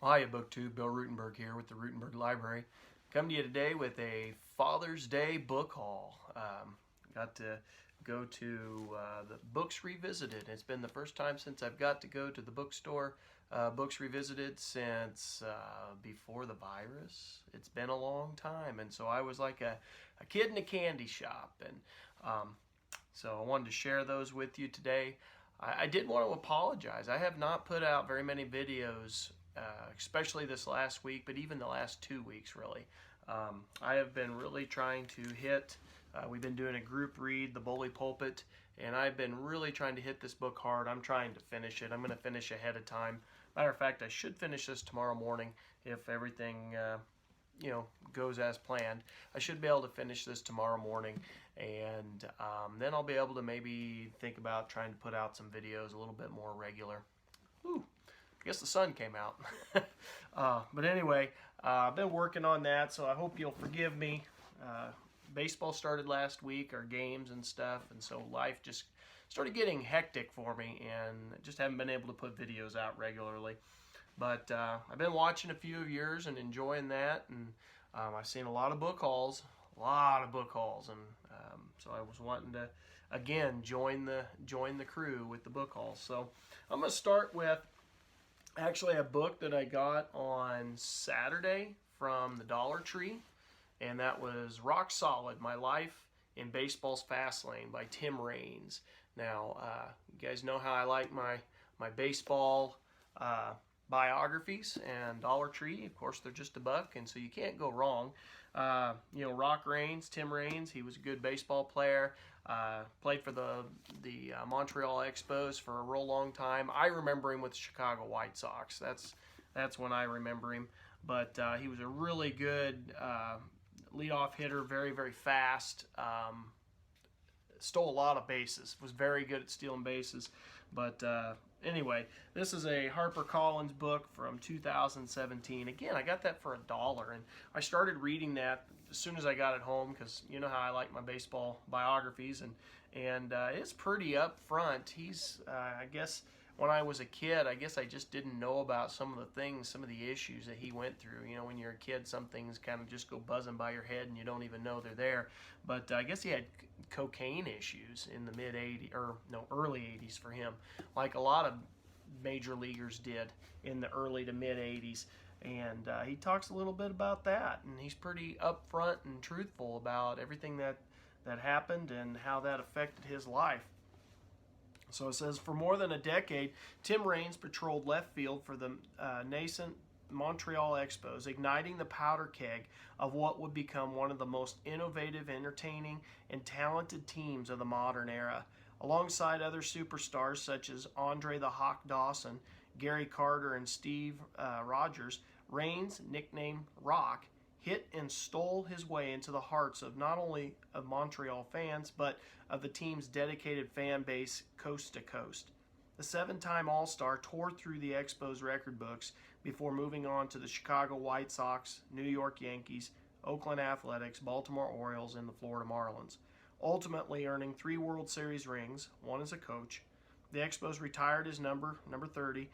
Hiya, BookTube. Bill Ruttenberg here with the Ruttenberg Library. Come to you today with a Father's Day book haul. Got to go to the Books Revisited. It's been the first time since I've got to go to the bookstore, Books Revisited, since before the virus. It's been a long time, and so I was like a kid in a candy shop, and so I wanted to share those with you today. I did want to apologize. I have not put out very many videos, especially this last week, but even the last 2 weeks, really. I have been really trying to hit, we've been doing a group read, The Bully Pulpit, and I've been really trying to hit this book hard. I'm trying to finish it. I'm going to finish ahead of time. Matter of fact, I should finish this tomorrow morning if everything goes as planned. I should be able to finish this tomorrow morning, and then I'll be able to maybe think about trying to put out some videos a little bit more regular. Ooh, I guess the sun came out. But anyway, I've been working on that, so I hope you'll forgive me. Baseball started last week, our games and stuff, and so life just started getting hectic for me, and just haven't been able to put videos out regularly. But I've been watching a few of yours and enjoying that, and I've seen a lot of book hauls, and so I was wanting to again join the crew with the book hauls. So I'm going to start with actually a book that I got on Saturday from the Dollar Tree, and that was Rocksolid: My Life in Baseball's Fast Lane by Tim Raines. Now, you guys know how I like my baseball biographies, and Dollar Tree, of course, they're just $1, and so you can't go wrong. Tim Raines, he was a good baseball player. Played for the Montreal Expos for a real long time. I remember him with the Chicago White Sox. That's when I remember him. But he was a really good leadoff hitter, very, very fast. Stole a lot of bases. Was very good at stealing bases. But anyway, this is a HarperCollins book from 2017. Again, I got that for $1, and I started reading that as soon as I got it home, because you know how I like my baseball biographies, and it's pretty upfront. He's, I guess, when I was a kid, I guess I just didn't know about some of the things, some of the issues that he went through. You know, when you're a kid, some things kind of just go buzzing by your head, and you don't even know they're there. But I guess he had cocaine issues in the early 80s for him, like a lot of major leaguers did in the early to mid 80s. And he talks a little bit about that, and he's pretty upfront and truthful about everything that happened and how that affected his life. So it says, for more than a decade, Tim Raines patrolled left field for the nascent Montreal Expos, igniting the powder keg of what would become one of the most innovative, entertaining, and talented teams of the modern era. Alongside other superstars such as Andre the Hawk Dawson, Gary Carter, and Steve Rogers, Raines, nicknamed Rock, hit and stole his way into the hearts of not only of Montreal fans, but of the team's dedicated fan base coast to coast. The 7-time All-Star tore through the Expos record books before moving on to the Chicago White Sox, New York Yankees, Oakland Athletics, Baltimore Orioles, and the Florida Marlins, ultimately earning 3 World Series rings, one as a coach. The Expos retired his number 30,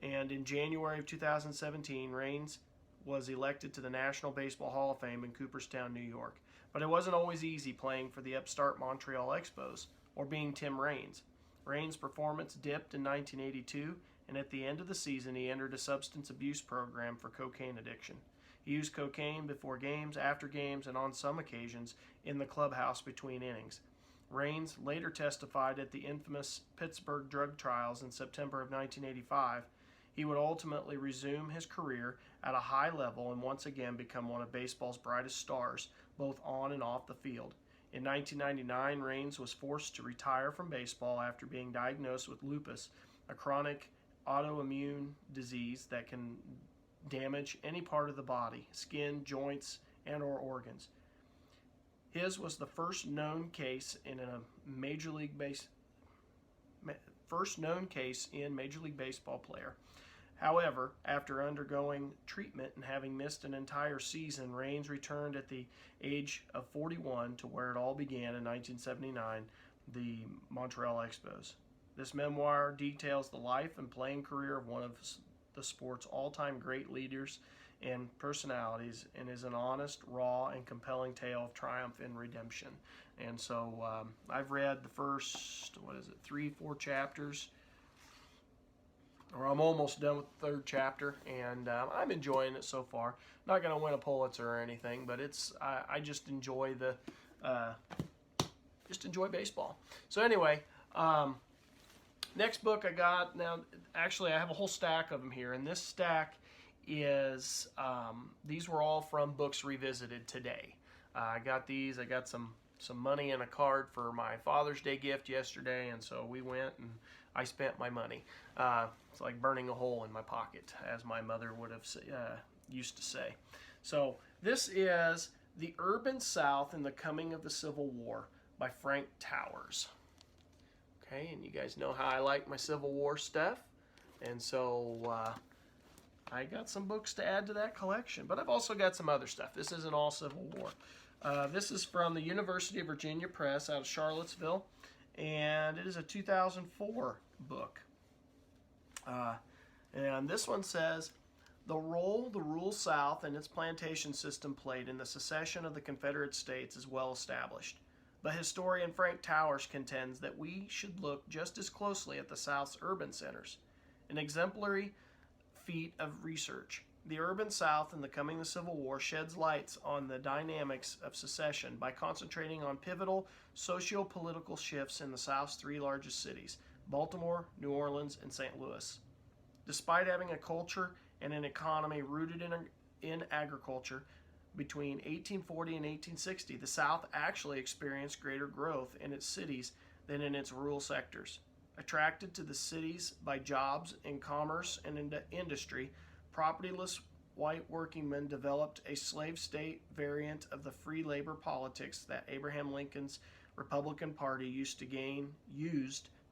and in January of 2017, Raines was elected to the National Baseball Hall of Fame in Cooperstown, New York. But it wasn't always easy playing for the upstart Montreal Expos, or being Tim Raines. Raines' performance dipped in 1982, and at the end of the season, he entered a substance abuse program for cocaine addiction. He used cocaine before games, after games, and on some occasions in the clubhouse between innings. Raines later testified at the infamous Pittsburgh drug trials in September of 1985. He would ultimately resume his career at a high level and once again become one of baseball's brightest stars, both on and off the field. In 1999, Raines was forced to retire from baseball after being diagnosed with lupus, a chronic autoimmune disease that can damage any part of the body, skin, joints, and or organs. His was the first known case in Major League Baseball player. However, after undergoing treatment and having missed an entire season, Raines returned at the age of 41 to where it all began in 1979, the Montreal Expos. This memoir details the life and playing career of one of the sport's all-time great leaders and personalities, and is an honest, raw, and compelling tale of triumph and redemption. And so I've read the first, 3-4 chapters, or I'm almost done with the third chapter, and I'm enjoying it so far. Not going to win a Pulitzer or anything, but I just enjoy enjoy baseball. So anyway, next book I got, now actually I have a whole stack of them here, and this stack is, these were all from Books Revisited today. I got these, I got some money and a card for my Father's Day gift yesterday, and so we went and I spent my money. It's like burning a hole in my pocket, as my mother would have used to say. So this is The Urban South and the Coming of the Civil War by Frank Towers. Okay, and you guys know how I like my Civil War stuff, and so I got some books to add to that collection, but I've also got some other stuff. This isn't all Civil War. This is from the University of Virginia Press out of Charlottesville, and it is a 2004 book. And this one says, the role the rural South and its plantation system played in the secession of the Confederate States is well established. But historian Frank Towers contends that we should look just as closely at the South's urban centers. An exemplary feat of research. The Urban South and the Coming of the Civil War sheds lights on the dynamics of secession by concentrating on pivotal socio-political shifts in the South's three largest cities, Baltimore, New Orleans, and St. Louis. Despite having a culture and an economy rooted in agriculture, between 1840 and 1860, the South actually experienced greater growth in its cities than in its rural sectors. Attracted to the cities by jobs in commerce and industry, propertyless white workingmen developed a slave state variant of the free labor politics that Abraham Lincoln's Republican Party used to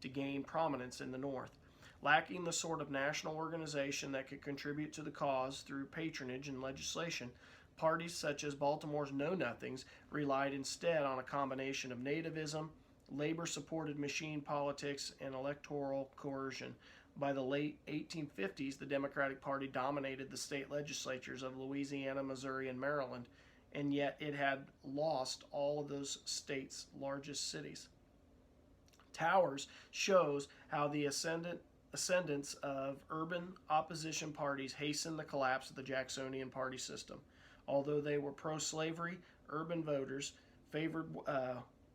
gain prominence in the North. Lacking the sort of national organization that could contribute to the cause through patronage and legislation, parties such as Baltimore's Know-Nothings relied instead on a combination of nativism, labor-supported machine politics, and electoral coercion. By the late 1850s, the Democratic Party dominated the state legislatures of Louisiana, Missouri, and Maryland, and yet it had lost all of those states' largest cities. Towers shows how the ascendance of urban opposition parties hastened the collapse of the Jacksonian party system. Although they were pro-slavery, urban voters favored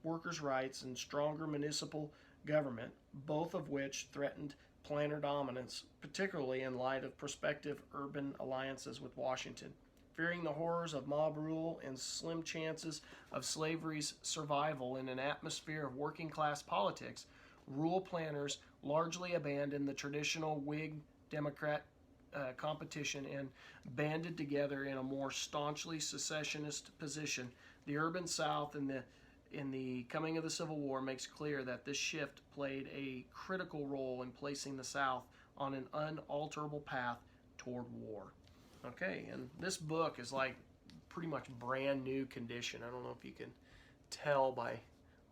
workers' rights and stronger municipal government, both of which threatened planter dominance, particularly in light of prospective urban alliances with Washington. Fearing the horrors of mob rule and slim chances of slavery's survival in an atmosphere of working-class politics, rural planters largely abandoned the traditional Whig-Democrat competition and banded together in a more staunchly secessionist position. The urban South in the coming of the Civil War makes clear that this shift played a critical role in placing the South on an unalterable path toward war. Okay, and this book is like pretty much brand new condition. I don't know if you can tell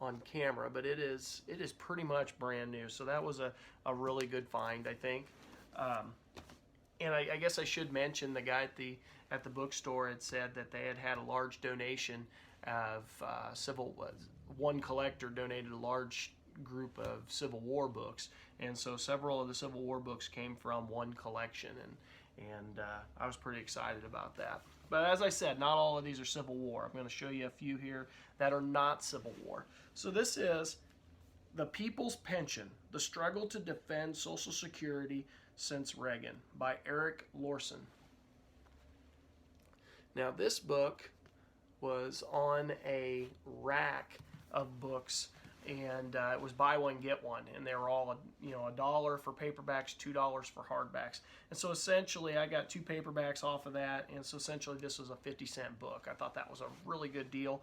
on camera, but it is pretty much brand new. So that was a really good find, I think. And I guess I should mention the guy at the bookstore had said that they had a large donation of one collector donated a large group of Civil War books, and so several of the Civil War books came from one collection, and I was pretty excited about that. But as I said, not all of these are Civil War. I'm going to show you a few here that are not Civil War. So this is The People's Pension, The Struggle to Defend Social Security Since Reagan by Eric Lorson. Now this book was on a rack of books, and it was buy one get one, and they were all $1 for paperbacks, $2 for hardbacks. And so essentially I got 2 paperbacks off of that, and so essentially this was a 50-cent book. I thought that was a really good deal.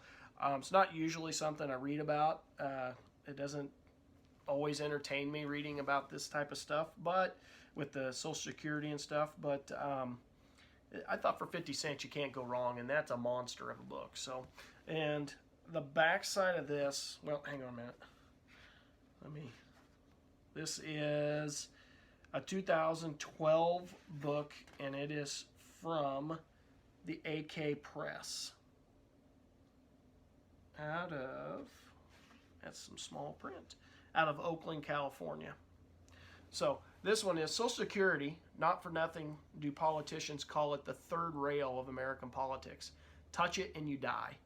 It's not usually something I read about. It doesn't always entertain me reading about this type of stuff, but with the Social Security and stuff, but I thought for 50 cents you can't go wrong, and that's a monster of a book. So, and the back side of this, well, hang on a minute. This is a 2012 book, and it is from the AK Press. That's some small print, out of Oakland, California. So this one is Social Security. Not for nothing do politicians call it the third rail of American politics. Touch it and you die.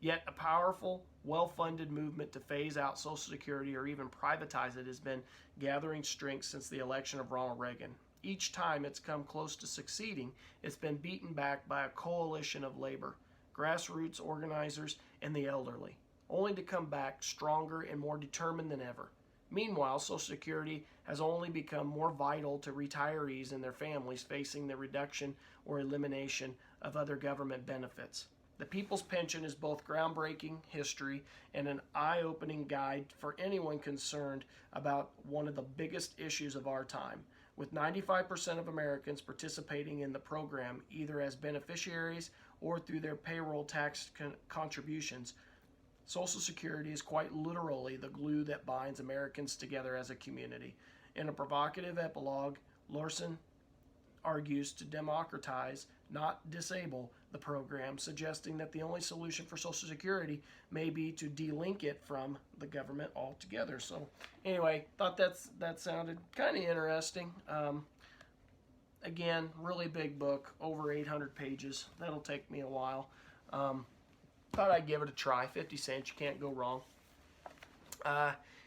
Yet a powerful, well-funded movement to phase out Social Security or even privatize it has been gathering strength since the election of Ronald Reagan. Each time it's come close to succeeding, it's been beaten back by a coalition of labor, grassroots organizers, and the elderly, only to come back stronger and more determined than ever. Meanwhile, Social Security has only become more vital to retirees and their families facing the reduction or elimination of other government benefits. The People's Pension is both groundbreaking history and an eye-opening guide for anyone concerned about one of the biggest issues of our time. With 95% of Americans participating in the program either as beneficiaries or through their payroll tax contributions, Social Security is quite literally the glue that binds Americans together as a community. In a provocative epilogue, Larson argues to democratize, not disable, the program, suggesting that the only solution for Social Security may be to delink it from the government altogether. So anyway, thought that sounded kind of interesting. Again, really big book, over 800 pages. That'll take me a while. Thought I'd give it a try. 50 cents, you can't go wrong.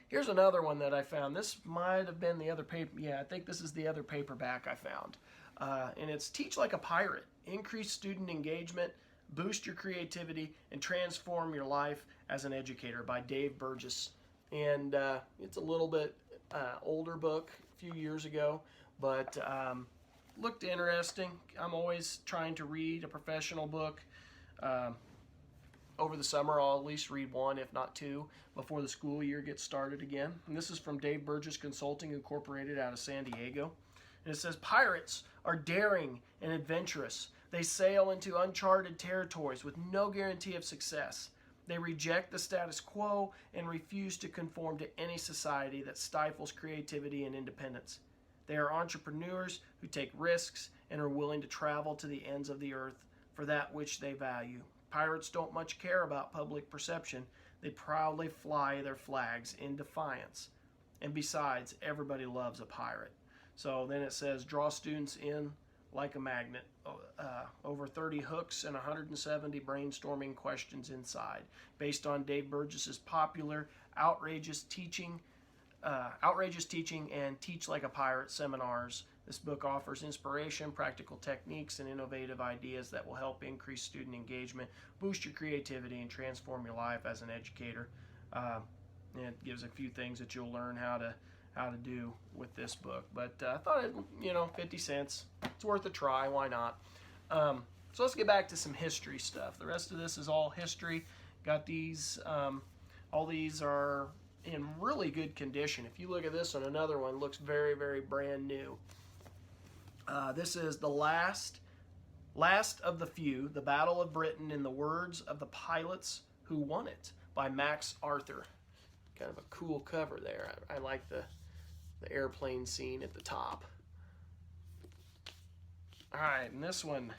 Here's another one that I found. This might have been the other paper. Yeah, I think this is the other paperback I found. And it's Teach Like a Pirate. Increase student engagement, boost your creativity, and transform your life as an educator by Dave Burgess. And it's a little bit older book, a few years ago, but looked interesting. I'm always trying to read a professional book. Over the summer, I'll at least read one, if not two, before the school year gets started again. And this is from Dave Burgess Consulting Incorporated out of San Diego. And it says, pirates are daring and adventurous. They sail into uncharted territories with no guarantee of success. They reject the status quo and refuse to conform to any society that stifles creativity and independence. They are entrepreneurs who take risks and are willing to travel to the ends of the earth for that which they value. Pirates don't much care about public perception. They proudly fly their flags in defiance. And besides, everybody loves a pirate. So then it says, draw students in like a magnet. Over 30 hooks and 170 brainstorming questions inside, based on Dave Burgess's popular outrageous teaching and Teach Like a Pirate seminars. This book offers inspiration, practical techniques, and innovative ideas that will help increase student engagement, boost your creativity, and transform your life as an educator. And it gives a few things that you'll learn how to do with this book. But I thought, 50 cents. It's worth a try. Why not? So let's get back to some history stuff. The rest of this is all history. Got these. All these are in really good condition. If you look at this one, another one looks very, very brand new. This is The Last of the Few, The Battle of Britain in the Words of the Pilots Who Won It by Max Arthur. Kind of a cool cover there. I like the airplane scene at the top. All right, and this one,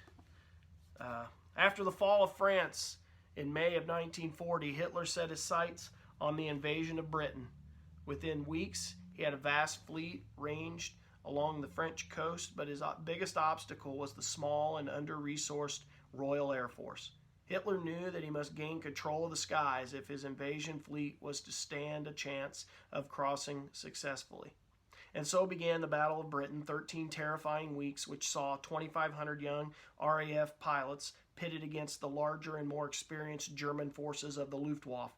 after the fall of France in May of 1940, Hitler set his sights on the invasion of Britain. Within weeks, he had a vast fleet ranged along the French coast, but his biggest obstacle was the small and under-resourced Royal Air Force. Hitler knew that he must gain control of the skies if his invasion fleet was to stand a chance of crossing successfully. And so began the Battle of Britain, 13 terrifying weeks which saw 2,500 young RAF pilots pitted against the larger and more experienced German forces of the Luftwaffe,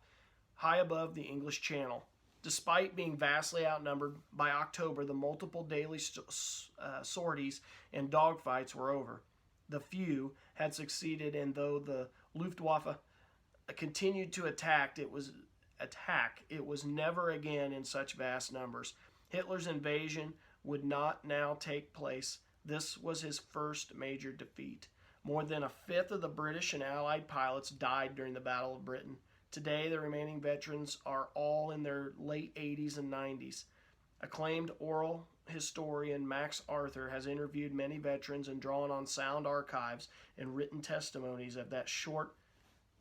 high above the English Channel. Despite being vastly outnumbered, by October the multiple daily sorties and dogfights were over. The few had succeeded, and though the Luftwaffe continued to attack, it was never again in such vast numbers. Hitler's invasion would not now take place. This was his first major defeat. More than a fifth of the British and Allied pilots died during the Battle of Britain. Today, the remaining veterans are all in their late 80s and 90s. Acclaimed oral historian Max Arthur has interviewed many veterans and drawn on sound archives and written testimonies of that short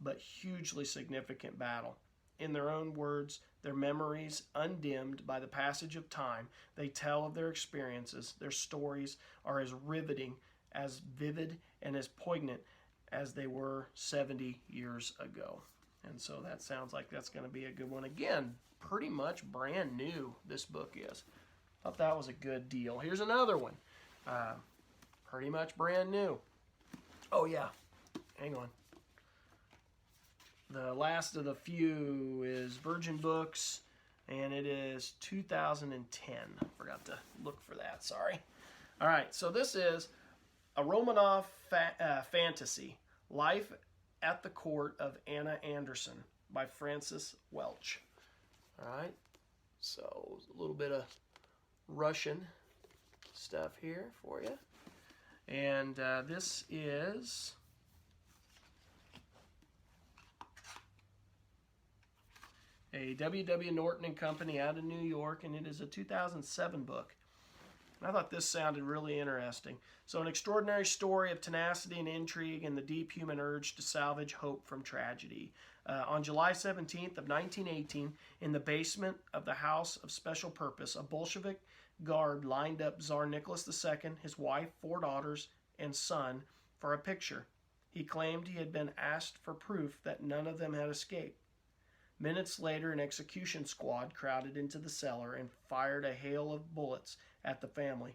but hugely significant battle. In their own words, their memories undimmed by the passage of time, they tell of their experiences. Their stories are as riveting, as vivid, and as poignant as they were 70 years ago. And so that sounds like that's going to be a good one. Again, pretty much brand new, this book is. Thought that was a good deal. Here's another one. Pretty much brand new. Oh, yeah. Hang on. The last of the few is Virgin Books, and it is 2010. Forgot to look for that, sorry. All right, so this is a Romanov Fantasy, Life at the Court of Anna Anderson by Francis Welch. All right, so a little bit of Russian stuff here for you. And this is a W.W. Norton and Company out of New York, and it is a 2007 book. And I thought this sounded really interesting. So an extraordinary story of tenacity and intrigue and the deep human urge to salvage hope from tragedy. On July 17th of 1918, in the basement of the House of Special Purpose, a Bolshevik guard lined up Tsar Nicholas II, his wife, 4 daughters, and son for a picture. He claimed he had been asked for proof that none of them had escaped. Minutes later, an execution squad crowded into the cellar and fired a hail of bullets at the family.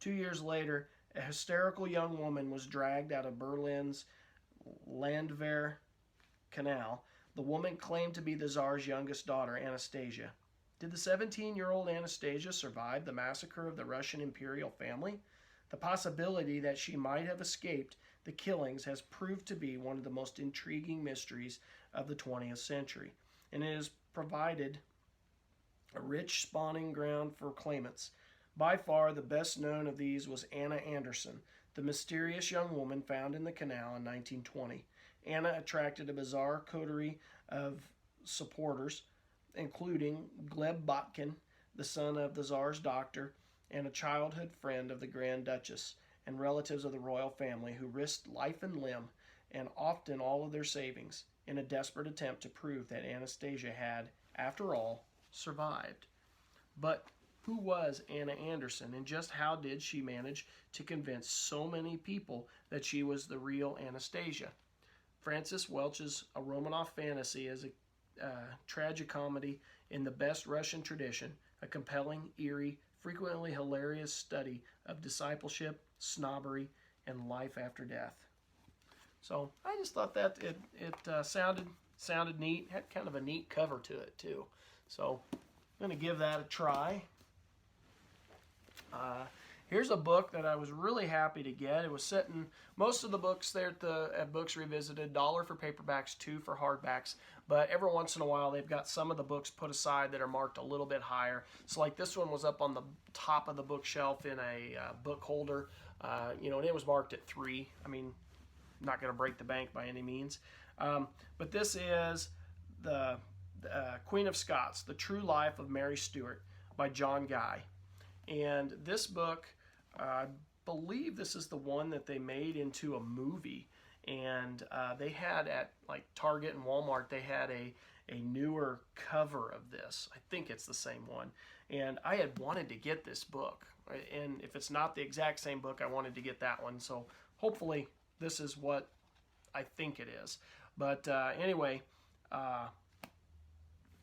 2 years later, a hysterical young woman was dragged out of Berlin's Landwehr Canal. The woman claimed to be the Tsar's youngest daughter, Anastasia. Did the 17-year-old Anastasia survive the massacre of the Russian imperial family? The possibility that she might have escaped the killings has proved to be one of the most intriguing mysteries of the 20th century, and it has provided a rich spawning ground for claimants. By far the best known of these was Anna Anderson, the mysterious young woman found in the canal in 1920. Anna attracted a bizarre coterie of supporters, including Gleb Botkin, the son of the Tsar's doctor, and a childhood friend of the Grand Duchess, and relatives of the royal family who risked life and limb, and often all of their savings, in a desperate attempt to prove that Anastasia had, after all, survived. But who was Anna Anderson, and just how did she manage to convince so many people that she was the real Anastasia? Francis Welch's A Romanov Fantasy is a tragicomedy in the best Russian tradition, a compelling, eerie, frequently hilarious study of discipleship, snobbery, and life after death. So I just thought that it sounded neat. Had kind of a neat cover to it too. So I'm going to give that a try. Here's a book that I was really happy to get. It was set in most of the books there at Books Revisited, $1 for paperbacks, $2 for hardbacks. But every once in a while, they've got some of the books put aside that are marked a little bit higher. So like this one was up on the top of the bookshelf in a book holder, and it was marked at 3. I mean, not going to break the bank by any means. But this is the Queen of Scots, The True Life of Mary Stuart by John Guy. And this book, I believe this is the one that they made into a movie. And they had at like Target and Walmart, they had a newer cover of this. I think it's the same one. And I had wanted to get this book. And if it's not the exact same book, I wanted to get that one. So hopefully this is what I think it is. But anyway,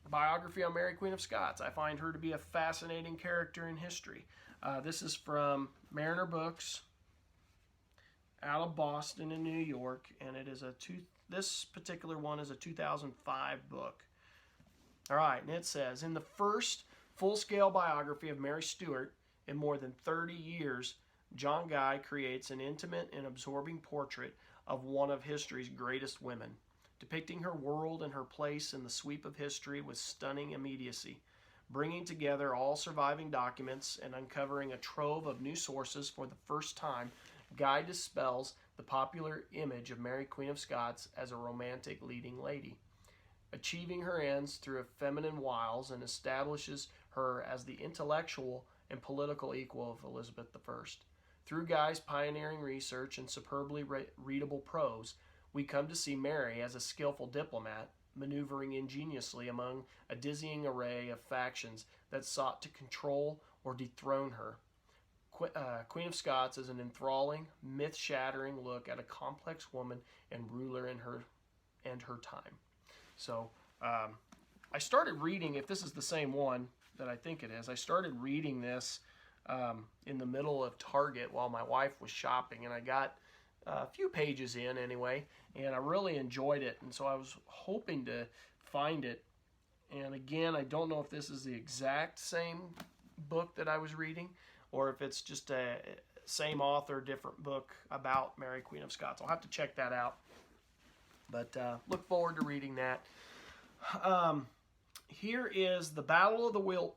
biography on Mary, Queen of Scots. I find her to be a fascinating character in history. This is from Mariner Books out of Boston in New York, and it is this particular one is a 2005 book. All right, and it says, in the first full-scale biography of Mary Stuart in more than 30 years, John Guy creates an intimate and absorbing portrait of one of history's greatest women, depicting her world and her place in the sweep of history with stunning immediacy, bringing together all surviving documents and uncovering a trove of new sources for the first time. Guy dispels the popular image of Mary, Queen of Scots as a romantic leading lady, achieving her ends through feminine wiles, and establishes her as the intellectual and political equal of Elizabeth I. Through Guy's pioneering research and superbly readable prose, we come to see Mary as a skillful diplomat, maneuvering ingeniously among a dizzying array of factions that sought to control or dethrone her. Queen of Scots is an enthralling, myth-shattering look at a complex woman and ruler in her time. So I started reading, if this is the same one that I think it is, I started reading this in the middle of Target while my wife was shopping, and I got a few pages in anyway, and I really enjoyed it, and so I was hoping to find it. And again, I don't know if this is the exact same book that I was reading, or if it's just a same author, different book about Mary, Queen of Scots. I'll have to check that out, but look forward to reading that. Here is the Battle of the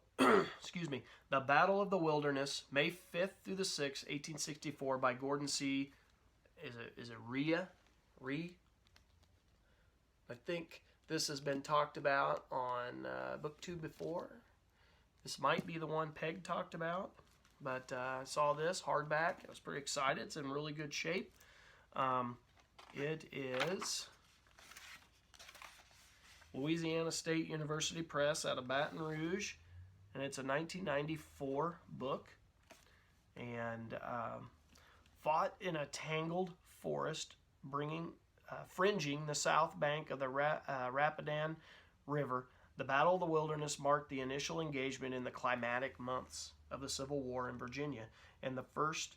the Battle of the Wilderness, May 5th through the 6th, 1864, by Gordon C. Is it Rhea? I think this has been talked about on BookTube before. This might be the one Peg talked about, but I saw this hardback. I was pretty excited. It's in really good shape. It is Louisiana State University Press out of Baton Rouge, and it's a 1994 book. And fought in a tangled forest, fringing the south bank of the Rapidan River, the Battle of the Wilderness marked the initial engagement in the climatic months of the Civil War in Virginia, and the first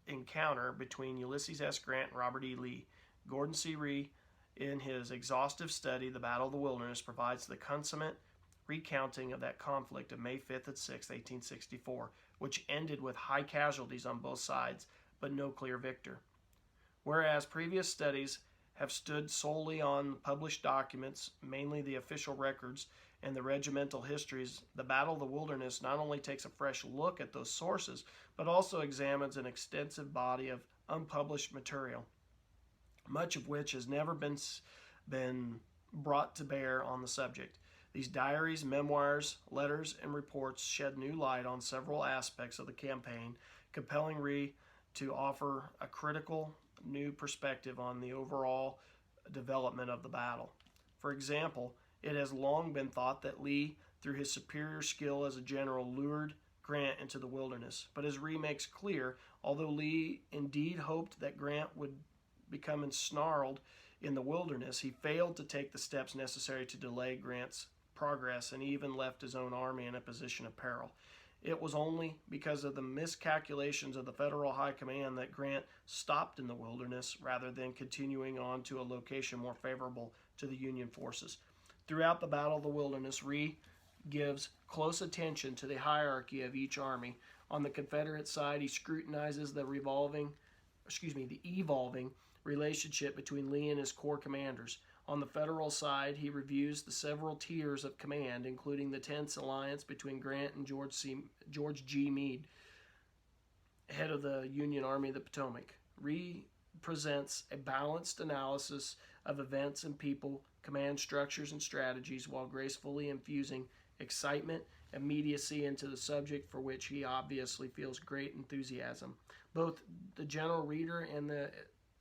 encounter between Ulysses S. Grant and Robert E. Lee. Gordon C. Rhea, in his exhaustive study, The Battle of the Wilderness, provides the consummate recounting of that conflict of May 5th and 6th, 1864, which ended with high casualties on both sides, but no clear victor. Whereas previous studies have stood solely on published documents, mainly the official records and the regimental histories, the Battle of the Wilderness not only takes a fresh look at those sources, but also examines an extensive body of unpublished material, much of which has never been brought to bear on the subject. These diaries, memoirs, letters, and reports shed new light on several aspects of the campaign, compelling Rhea to offer a critical new perspective on the overall development of the battle. For example, it has long been thought that Lee, through his superior skill as a general, lured Grant into the wilderness. But as Rhea makes clear, although Lee indeed hoped that Grant would become ensnarled in the wilderness, he failed to take the steps necessary to delay Grant's progress and even left his own army in a position of peril. It was only because of the miscalculations of the Federal High Command that Grant stopped in the wilderness rather than continuing on to a location more favorable to the Union forces. Throughout the Battle of the Wilderness, Rhea gives close attention to the hierarchy of each army. On the Confederate side, he scrutinizes the evolving relationship between Lee and his corps commanders. On the Federal side, he reviews the several tiers of command, including the tense alliance between Grant and George G. Meade, head of the Union Army of the Potomac. Rhea presents a balanced analysis of events and people, command structures and strategies, while gracefully infusing excitement, immediacy into the subject for which he obviously feels great enthusiasm. Both the general reader and the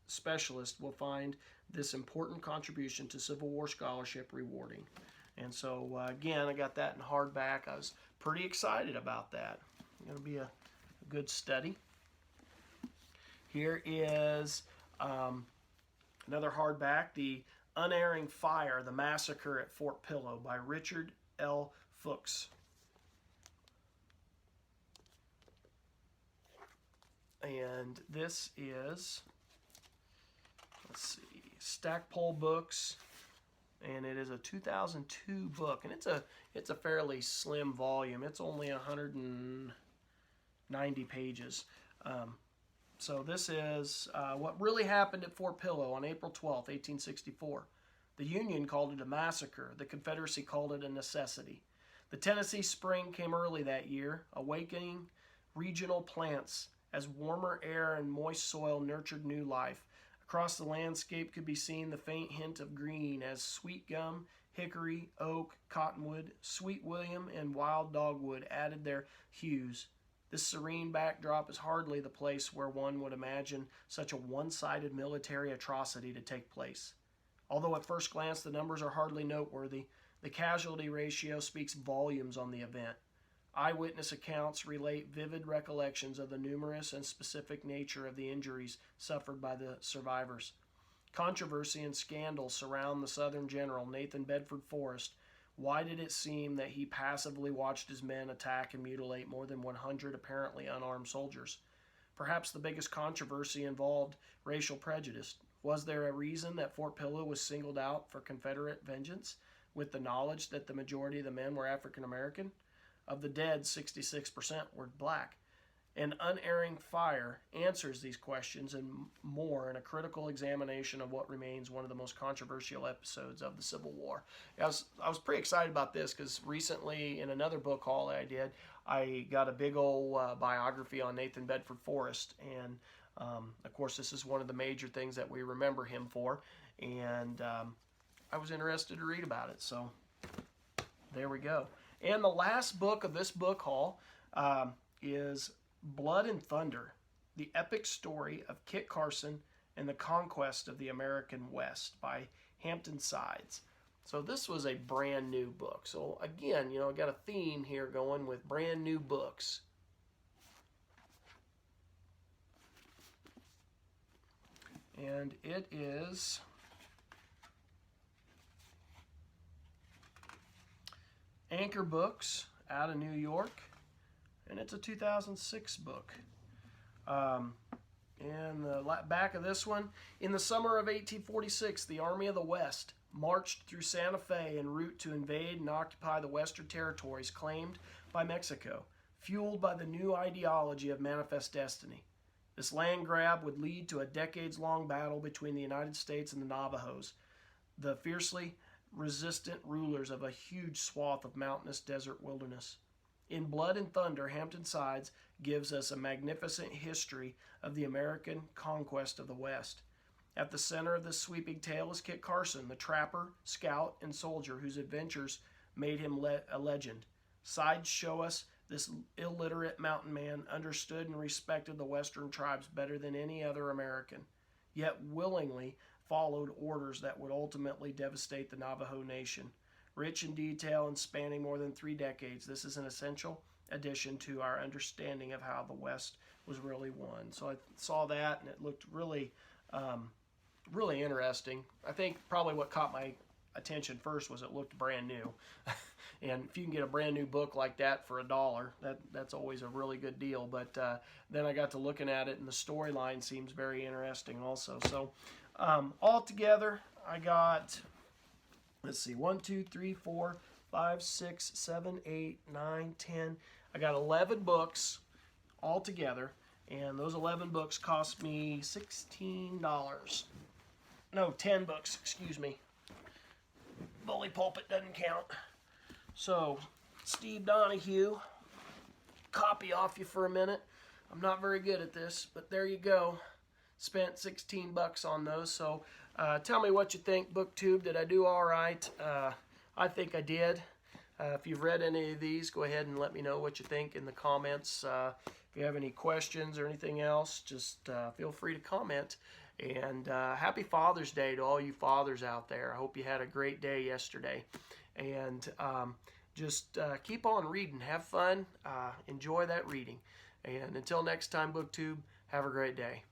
specialist will find this important contribution to Civil War scholarship rewarding. And so, again, I got that in hardback. I was pretty excited about that. It's going to be a good study. Here is another hardback, The Unerring Fire, The Massacre at Fort Pillow by Richard L. Fuchs. And this is, let's see, Stackpole Books, and it is a 2002 book, and it's a fairly slim volume. It's only 190 pages. So this is what really happened at Fort Pillow on April 12th, 1864. The Union called it a massacre. The Confederacy called it a necessity. The Tennessee spring came early that year, awakening regional plants as warmer air and moist soil nurtured new life. Across the landscape could be seen the faint hint of green as sweet gum, hickory, oak, cottonwood, sweet william, and wild dogwood added their hues. This serene backdrop is hardly the place where one would imagine such a one-sided military atrocity to take place. Although at first glance the numbers are hardly noteworthy, the casualty ratio speaks volumes on the event. Eyewitness accounts relate vivid recollections of the numerous and specific nature of the injuries suffered by the survivors. Controversy and scandal surround the Southern general, Nathan Bedford Forrest. Why did it seem that he passively watched his men attack and mutilate more than 100 apparently unarmed soldiers? Perhaps the biggest controversy involved racial prejudice. Was there a reason that Fort Pillow was singled out for Confederate vengeance, with the knowledge that the majority of the men were African American? Of the dead, 66% were black. And Unerring Fire answers these questions and more in a critical examination of what remains one of the most controversial episodes of the Civil War. I was pretty excited about this because recently in another book haul I did, I got a big old biography on Nathan Bedford Forrest. And of course, this is one of the major things that we remember him for. And I was interested to read about it. So there we go. And the last book of this book haul is Blood and Thunder, the epic story of Kit Carson and the conquest of the American West by Hampton Sides. So this was a brand new book. So again, I got a theme here going with brand new books. And it is Anchor Books out of New York. And it's a 2006 book. And the back of this one, in the summer of 1846, the Army of the West marched through Santa Fe en route to invade and occupy the western territories claimed by Mexico, fueled by the new ideology of manifest destiny. This land grab would lead to a decades-long battle between the United States and the Navajos, the fiercely resistant rulers of a huge swath of mountainous desert wilderness. In Blood and Thunder, Hampton Sides gives us a magnificent history of the American conquest of the West. At the center of this sweeping tale is Kit Carson, the trapper, scout, and soldier whose adventures made him a legend. Sides show us this illiterate mountain man understood and respected the Western tribes better than any other American, yet willingly followed orders that would ultimately devastate the Navajo Nation. Rich in detail and spanning more than 3 decades, this is an essential addition to our understanding of how the West was really won. So I saw that, and it looked really, really interesting. I think probably what caught my attention first was it looked brand new. And if you can get a brand new book like that for $1, that's always a really good deal. But then I got to looking at it, and the storyline seems very interesting also. So altogether, I got... Let's see, 1, 2, 3, 4, 5, 6, 7, 8, 9, 10. I got 11 books all together, and those 11 books cost me $16. No, 10 books, excuse me. Bully Pulpit doesn't count. So, Steve Donahue, copy off you for a minute. I'm not very good at this, but there you go. Spent 16 bucks on those, so tell me what you think, BookTube. Did I do all right? I think I did. If you've read any of these, go ahead and let me know what you think in the comments. If you have any questions or anything else, just feel free to comment. And happy Father's Day to all you fathers out there. I hope you had a great day yesterday. And just keep on reading. Have fun. Enjoy that reading. And until next time, BookTube, have a great day.